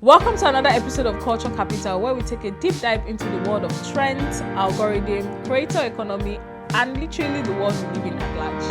Welcome to another episode of Culture Capital, where we take a deep dive into the world of trends, algorithm, creator economy, and literally the world we live in at large.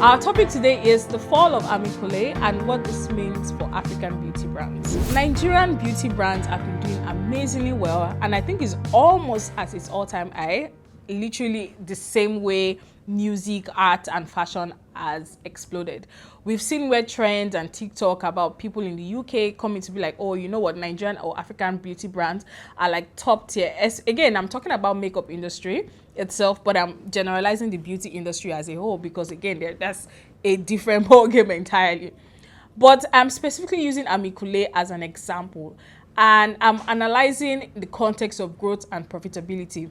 Our topic today is the fall of Ami Colé and what this means for African beauty brands. Nigerian beauty brands have been doing amazingly well, and I think it's almost at its all-time high, literally the same way music, art, and fashion has exploded. We've seen weird trends and TikTok about people in the UK coming to be like, oh, you know what, Nigerian or African beauty brands are like top tier. Again, I'm talking about makeup industry itself, but I'm generalizing the beauty industry as a whole because again, that's a different ballgame entirely. But I'm specifically using Ami Colé as an example, and I'm analyzing the context of growth and profitability.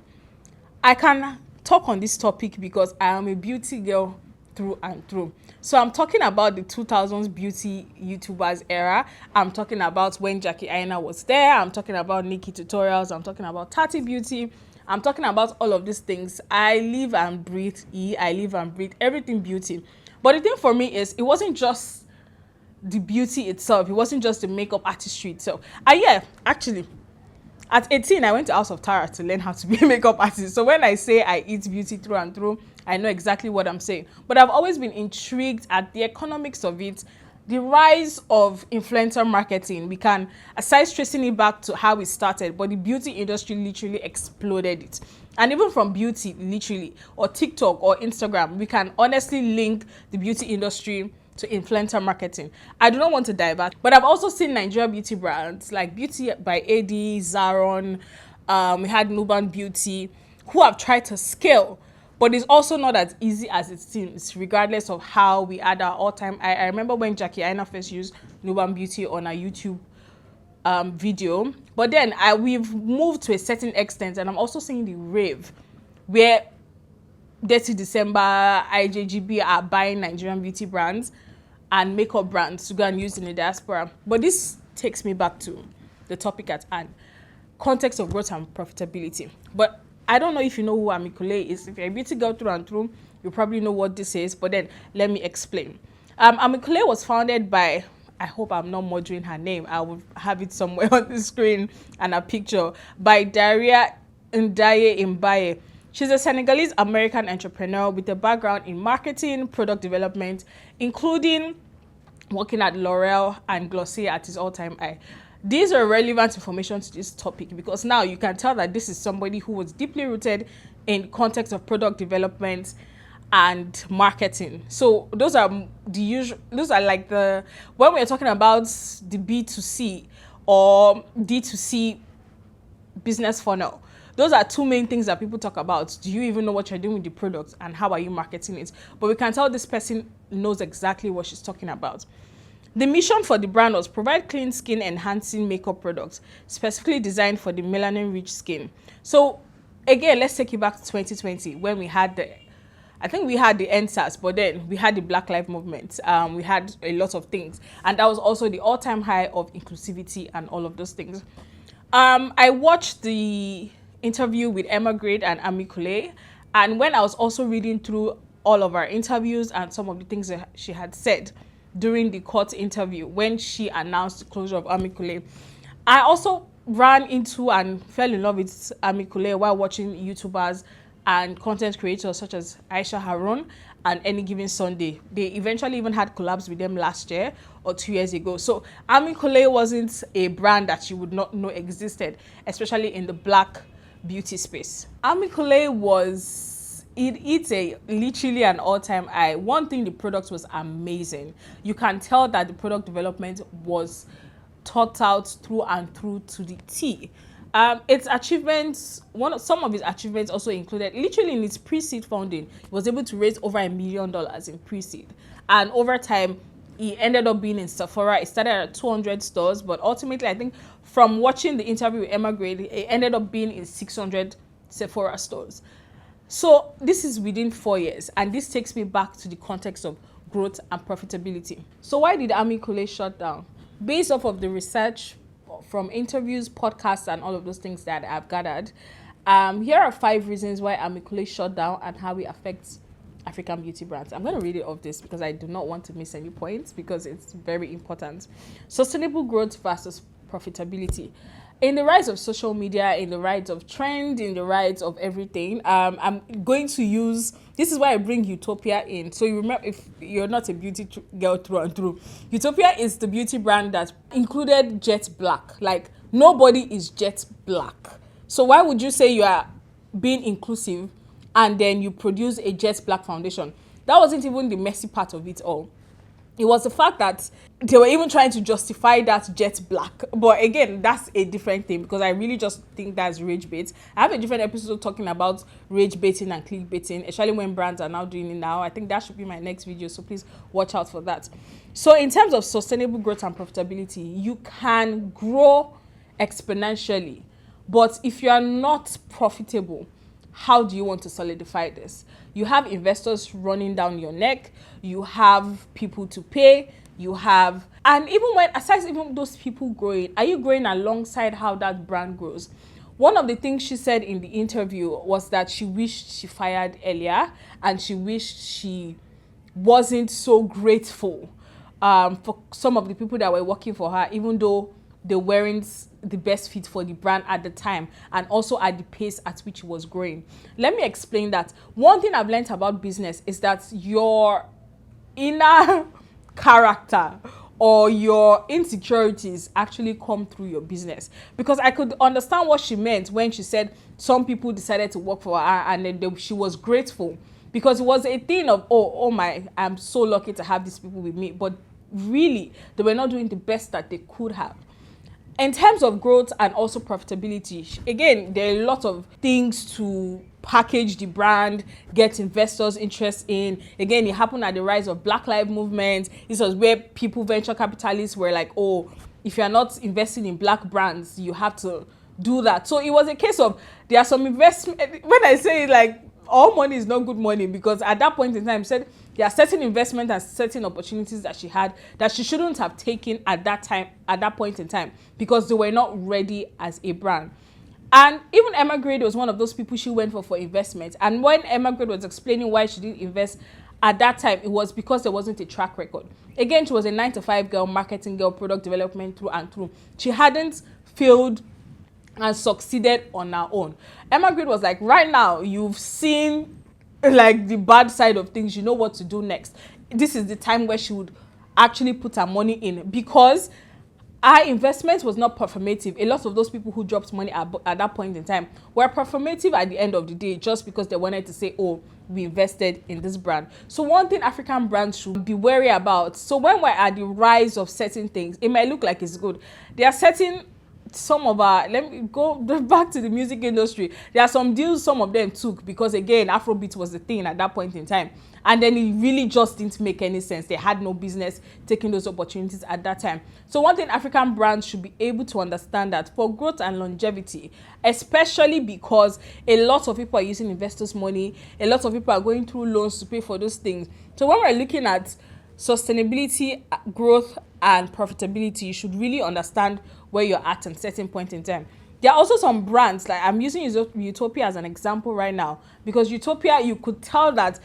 I can talk on this topic because I am a beauty girl through and through. So I'm talking about the 2000s beauty YouTubers era. I'm talking about when Jackie Aina was there. I'm talking about Nikki Tutorials. I'm talking about Tati Beauty. I'm talking about all of these things. I live and breathe everything beauty. But the thing for me is it wasn't just the beauty itself. It wasn't just the makeup artistry itself. Actually, at 18, I went to House of Tara to learn how to be a makeup artist. So when I say I eat beauty through and through, I know exactly what I'm saying. But I've always been intrigued at the economics of it, the rise of influencer marketing. We can, aside tracing it back to how it started, but the beauty industry literally exploded it. And even from beauty, literally, or TikTok or Instagram, we can honestly link the beauty industry to influencer marketing. I do not want to divert, but I've also seen Nigerian beauty brands like Beauty by AD, Zaron, we had Nuban Beauty, who have tried to scale, but it's also not as easy as it seems, regardless of how we had our all-time. I remember when Jackie Aina first used Nuban Beauty on a YouTube video, but then we've moved to a certain extent, and I'm also seeing the rave, where Dirty December, IJGB are buying Nigerian beauty brands and makeup brands to go and use in the diaspora. But this takes me back to the topic at hand, context of growth and profitability. But I don't know if you know who Ami Colé is. If you're a beauty girl through and through, you probably know what this is, but then let me explain. Ami Colé was founded by, I hope I'm not murdering her name, I will have it somewhere on the screen and a picture, by Daria Ndaye Mbaye. She's a Senegalese American entrepreneur with a background in marketing, product development, including working at L'Oreal and Glossier at his all-time high. These are relevant information to this topic because now you can tell that this is somebody who was deeply rooted in context of product development and marketing. So those are the usual, those are like the, when we're talking about the B2C or D2C business funnel, those are two main things that people talk about. Do you even know what you're doing with the product and how are you marketing it? But we can tell this person knows exactly what she's talking about. The mission for the brand was provide clean skin enhancing makeup products, specifically designed for the melanin-rich skin. So again, let's take it back to 2020 when we had the NSAS, but then we had the Black Lives Movement. We had a lot of things. And that was also the all-time high of inclusivity and all of those things. I watched the interview with Emma Grade and Ami Colé, and when I was also reading through all of our interviews and some of the things that she had said during the court interview when she announced the closure of Ami Colé, I also ran into and fell in love with Ami Colé while watching YouTubers and content creators such as Aisha Harun and Any Given Sunday. They eventually even had collabs with them last year or 2 years ago. So Ami Colé wasn't a brand that you would not know existed, especially in the black beauty space. Ami Colé it's literally an all-time high. One thing, the product was amazing. You can tell that the product development was thought out through and through to the T. Its achievements, some of its achievements also included, literally in its pre-seed funding, it was able to raise over $1 million in pre-seed. And over time, it ended up being in Sephora. It started at 200 stores, but ultimately, I think from watching the interview with Emma Grade, it ended up being in 600 Sephora stores. So this is within 4 years, and this takes me back to the context of growth and profitability. So why did Ami Colé shut down? Based off of the research from interviews, podcasts, and all of those things that I've gathered, here are 5 reasons why Ami Colé shut down and how it affects African beauty brands. I'm going to read it off this because I do not want to miss any points because it's very important. Sustainable growth versus profitability. In the rise of social media, in the rise of trend, in the rise of everything, I'm going to use, this is why I bring Utopia in. So you remember, if you're not a beauty girl through and through, Utopia is the beauty brand that included jet black. Like, nobody is jet black. So why would you say you are being inclusive and then you produce a jet black foundation? That wasn't even the messy part of it all. It was the fact that they were even trying to justify that jet black. But again, that's a different thing because I really just think that's rage bait. I have a different episode talking about rage baiting and clickbaiting, especially when brands are now doing it now. I think that should be my next video, so please watch out for that. So in terms of sustainable growth and profitability, you can grow exponentially. But if you are not profitable, how do you want to solidify this? You have investors running down your neck, you have people to pay, you have, and even when, aside even those people growing, are you growing alongside how that brand grows? One of the things she said in the interview was that she wished she fired earlier and she wished she wasn't so grateful for some of the people that were working for her, even though they weren't the best fit for the brand at the time and also at the pace at which it was growing. Let me explain that. One thing I've learned about business is that your inner character or your insecurities actually come through your business, because I could understand what she meant when she said some people decided to work for her and then she was grateful because it was a thing of, oh my, I'm so lucky to have these people with me, but really they were not doing the best that they could have. In terms of growth and also profitability, again, there are a lot of things to package the brand, get investors interest in. Again, it happened at the rise of Black Lives Movement. This was where people, venture capitalists were like, oh, if you're not investing in black brands, you have to do that. So it was a case of, there are some investment, when I say like, all money is not good money, because at that point in time, said there are certain investments and certain opportunities that she had that she shouldn't have taken at that time, at that point in time, because they were not ready as a brand. And even Emma Grade was one of those people she went for investment. And when Emma Grade was explaining why she didn't invest at that time, it was because there wasn't a track record. Again, she was a 9-to-5 girl, marketing girl, product development through and through. She hadn't failed and succeeded on her own. Emma Grade was like, right now, you've seen like the bad side of things, you know what to do next. This is the time where she would actually put her money in, because our investment was not performative. A lot of those people who dropped money at that point in time were performative at the end of the day, just because they wanted to say, oh, we invested in this brand. So one thing African brands should be wary about. So when we're at the rise of certain things, it might look like it's good. There are certain, some of our, let me go back to the music industry. There are some deals some of them took because, again, Afrobeat was the thing at that point in time. And then it really just didn't make any sense. They had no business taking those opportunities at that time. So one thing African brands should be able to understand, that for growth and longevity, especially because a lot of people are using investors' money, a lot of people are going through loans to pay for those things. So when we're looking at sustainability, growth, and profitability, you should really understand where you're at a certain point in time. There are also some brands, like I'm using Utopia as an example right now, because Utopia, you could tell that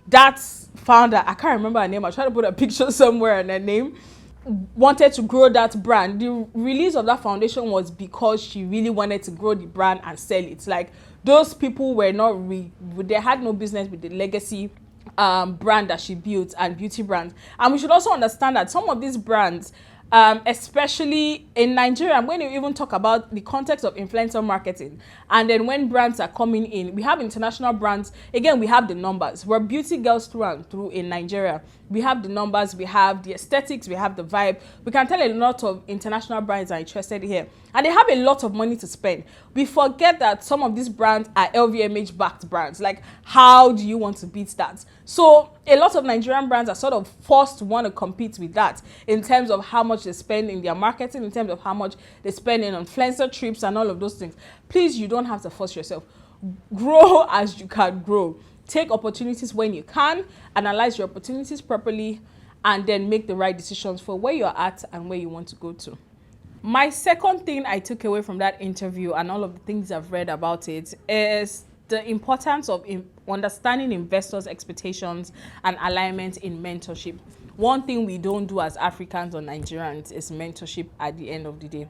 that founder, I can't remember her name, I tried to put a picture somewhere and her name, wanted to grow that brand. The release of that foundation was because she really wanted to grow the brand and sell it. Like, those people were not, they had no business with the legacy brand that she built and beauty brands. And we should also understand that some of these brands, especially in Nigeria, I'm going to even talk about the context of influencer marketing. And then when brands are coming in, we have international brands. Again, we have the numbers. We're beauty girls through and through in Nigeria. We have the numbers, we have the aesthetics, we have the vibe. We can tell a lot of international brands are interested here. And they have a lot of money to spend. We forget that some of these brands are LVMH backed brands. Like, how do you want to beat that? So a lot of Nigerian brands are sort of forced to want to compete with that in terms of how much they spend in their marketing, in terms of how much they spend in influencer trips and all of those things. Please, you don't have to force yourself. Grow as you can grow. Take opportunities when you can, analyze your opportunities properly, and then make the right decisions for where you're at and where you want to go to. My second thing I took away from that interview and all of the things I've read about it is the importance of understanding investors' expectations and alignment in mentorship. One thing we don't do as Africans or Nigerians is mentorship at the end of the day.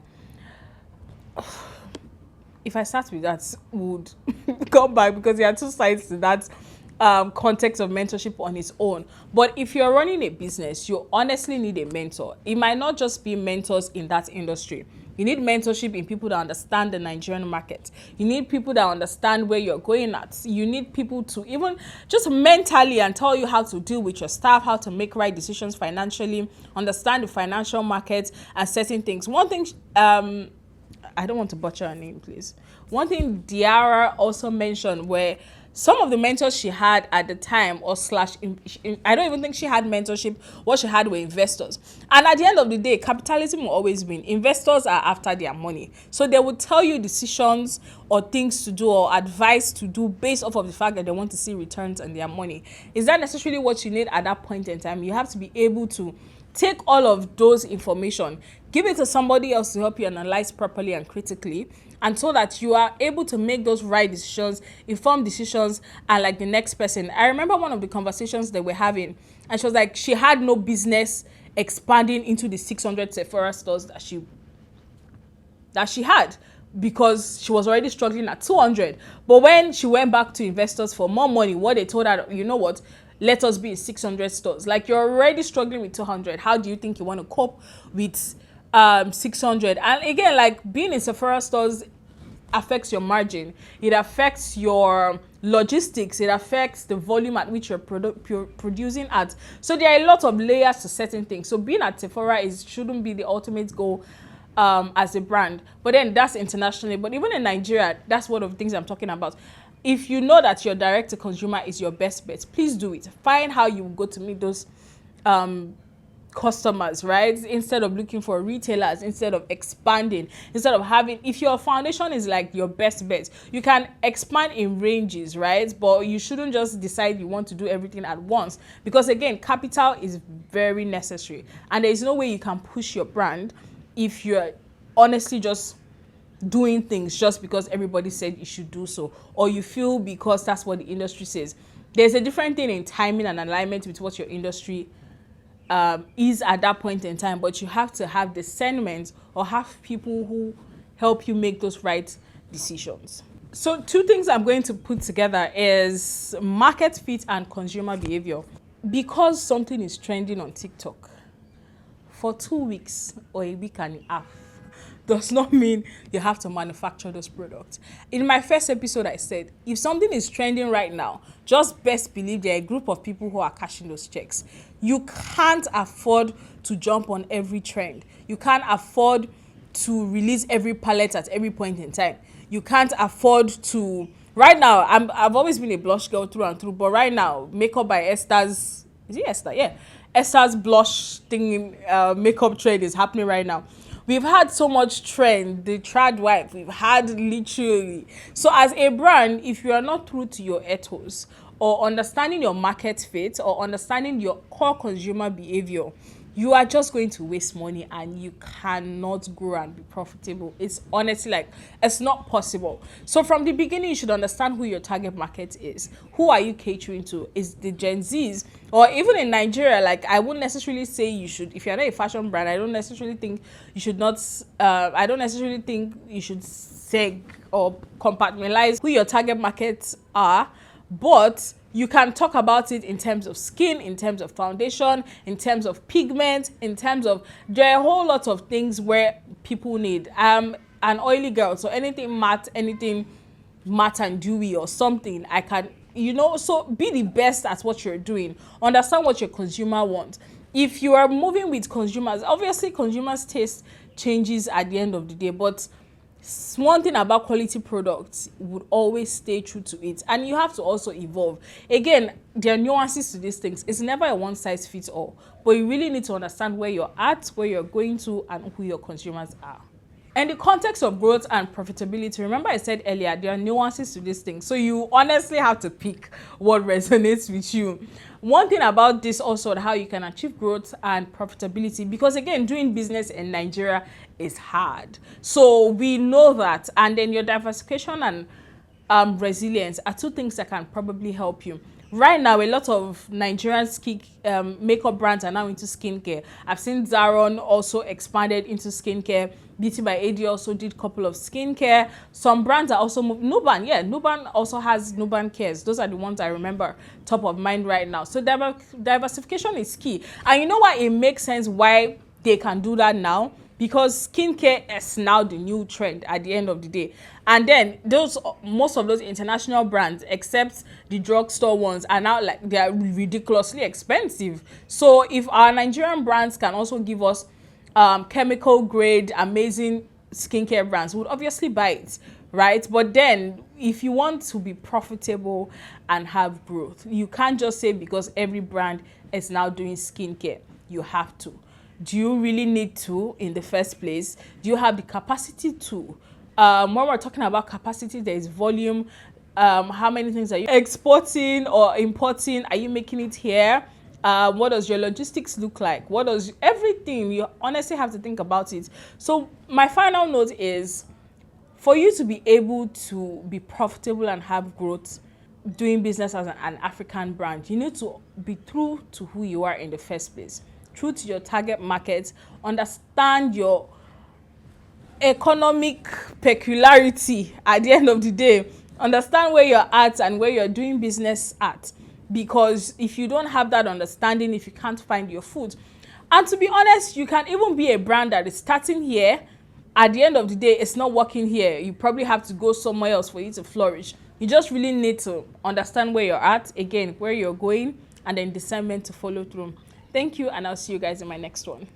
If I start with that, would come back because there are two sides to that context of mentorship on its own. But if you're running a business, you honestly need a mentor. It might not just be mentors in that industry. You need mentorship in people that understand the Nigerian market. You need people that understand where you're going at. You need people to even just mentally and tell you how to deal with your staff, how to make right decisions financially, understand the financial market and certain things. One thing, I don't want to butcher her name, please. One thing Diara also mentioned where some of the mentors she had at the time, I don't even think she had mentorship. What she had were investors. And at the end of the day, capitalism will always win. Investors are after their money. So they will tell you decisions or things to do or advice to do based off of the fact that they want to see returns on their money. Is that necessarily what you need at that point in time? You have to be able to take all of those information, give it to somebody else to help you analyze properly and critically, and so that you are able to make those right decisions, informed decisions, and like the next person. I remember one of the conversations they were having, and she was like, she had no business expanding into the 600 Sephora stores that she had, because she was already struggling at 200. But when she went back to investors for more money, what they told her, you know what, let us be in 600 stores. Like, you're already struggling with 200. How do you think you want to cope with 600? And again, like, being in Sephora stores affects your margin. It affects your logistics. It affects the volume at which you're producing at. So there are a lot of layers to certain things. So being at Sephora shouldn't be the ultimate goal as a brand. But then that's internationally. But even in Nigeria, that's one of the things I'm talking about. If you know that your direct to consumer is your best bet, please do it. Find how you go to meet those customers, right? Instead of looking for retailers, instead of expanding, instead of having, if your foundation is like your best bet, you can expand in ranges, right? But you shouldn't just decide you want to do everything at once, because again, capital is very necessary, and there is no way you can push your brand if you're honestly just doing things just because everybody said you should do so, or you feel because that's what the industry says. There's a different thing in timing and alignment with what your industry is at that point in time, but you have to have discernment or have people who help you make those right decisions. So two things I'm going to put together is market fit and consumer behavior. Because something is trending on TikTok for 2 weeks or a week and a half does not mean you have to manufacture those products. In my first episode, I said, if something is trending right now, just best believe there are a group of people who are cashing those checks. You can't afford to jump on every trend. You can't afford to release every palette at every point in time. You can't afford to... Right now, I've always been a blush girl through and through, but right now, Makeup by Esther's... Is it Esther? Yeah. Esther's blush thing, makeup trend is happening right now. We've had so much trend, the trad wife, we've had literally. So as a brand, if you are not true to your ethos or understanding your market fit or understanding your core consumer behavior, you are just going to waste money and you cannot grow and be profitable. It's honestly like, it's not possible. So from the beginning, you should understand who your target market is. Who are you catering to? Is the Gen Zs? Or even in Nigeria, like, I wouldn't necessarily say you should, if you're not a fashion brand, I don't necessarily think you should not, I don't necessarily think you should say or compartmentalize who your target markets are, but you can talk about it in terms of skin, in terms of foundation, in terms of pigment, in terms of, there are a whole lot of things where people need. An oily girl, so anything matte and dewy or something, I can, so be the best at what you're doing. Understand what your consumer wants. If you are moving with consumers, obviously consumers' taste changes at the end of the day, but one thing about quality products would always stay true to it, and you have to also evolve. Again, there are nuances to these things. It's never a one size fits all, but you really need to understand where you're at, where you're going to, and who your consumers are. In the context of growth and profitability, remember I said earlier, there are nuances to these things. So you honestly have to pick what resonates with you. One thing about this also, how you can achieve growth and profitability, because again, doing business in Nigeria is hard. So we know that. And then your diversification and resilience are two things that can probably help you. Right now, a lot of Nigerian makeup brands are now into skincare. I've seen Zaron also expanded into skincare. Beauty by AD also did a couple of skincare. Some brands are also Nuban. Yeah, Nuban also has Nuban Cares. Those are the ones I remember top of mind right now. So diversification is key. And you know why it makes sense why they can do that now? Because skincare is now the new trend at the end of the day. And then most of those international brands, except the drugstore ones, are now like, they are ridiculously expensive. So if our Nigerian brands can also give us chemical grade amazing skincare brands, we would obviously buy it, right? But then if you want to be profitable and have growth, you can't just say because every brand is now doing skincare, you have to. Do you really need to in the first place? Do you have the capacity to? When we're talking about capacity, there is volume. How many things are you exporting or importing? Are you making it here? What does your logistics look like? What does everything? You honestly have to think about it. So my final note is, for you to be able to be profitable and have growth doing business as an African brand, you need to be true to who you are in the first place, true to your target market, understand your economic peculiarity at the end of the day, understand where you're at and where you're doing business at. Because if you don't have that understanding, if you can't find your foot, and to be honest, you can even be a brand that is starting here, at the end of the day, it's not working here. You probably have to go somewhere else for you to flourish. You just really need to understand where you're at, again, where you're going, and then discernment to follow through. Thank you, and I'll see you guys in my next one.